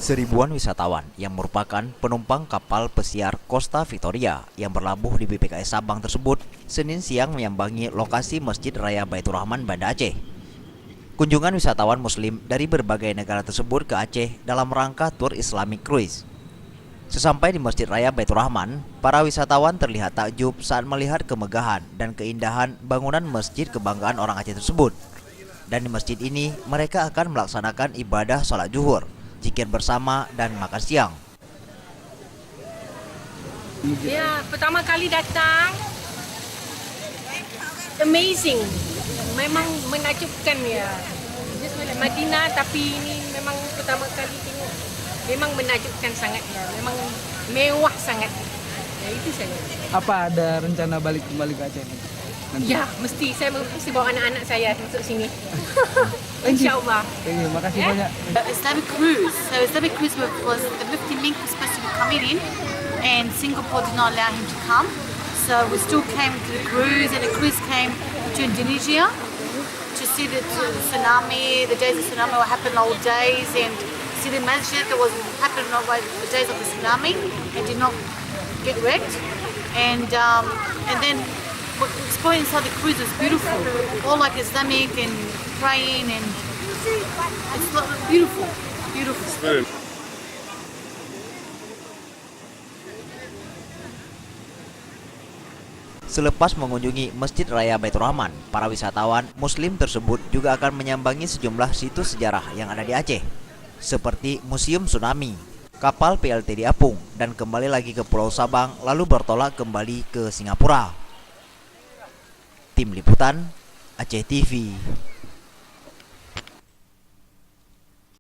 Seribuan wisatawan yang merupakan penumpang kapal pesiar Costa Victoria yang berlabuh di BPKS Sabang tersebut Senin siang menyambangi lokasi Masjid Raya Baitur Rahman, Banda Aceh. Kunjungan wisatawan muslim dari berbagai negara tersebut ke Aceh dalam rangka tur Islamic Cruise. Sesampai di Masjid Raya Baitur Rahman, para wisatawan terlihat takjub saat melihat kemegahan dan keindahan bangunan masjid kebanggaan orang Aceh tersebut. Dan di masjid ini mereka akan melaksanakan ibadah sholat zuhur, zikir bersama, dan makan siang. Ya, pertama kali datang, amazing, memang menakjubkan ya. Madinah, tapi ini memang pertama kali tengok, memang menakjubkan sangat ya, memang mewah sangat. Ya, itu saja. Apa ada rencana balik kembali ke Aceh nanti? Ya, saya mesti bawa anak-anak saya masuk sini. InsyaAllah. Makasih banyak. Islamic cruise. So Islamic cruise was the Mufti Mink was supposed to be coming in, and Singapore did not allow him to come. So we still came to the cruise, and the cruise came to Indonesia to see the tsunami, the days of tsunami, what happened all days, and see the masjid that was happening all the days of the tsunami and did not get wrecked. And then exploring inside the cruise was beautiful, all like Islamic and praying, and it's beautiful, beautiful. Selepas mengunjungi Masjid Raya Baitur Rahman, para wisatawan muslim tersebut juga akan menyambangi sejumlah situs sejarah yang ada di Aceh, seperti Museum Tsunami, kapal PLT di Apung, dan kembali lagi ke Pulau Sabang, lalu bertolak kembali ke Singapura. Tim Liputan, Aceh TV.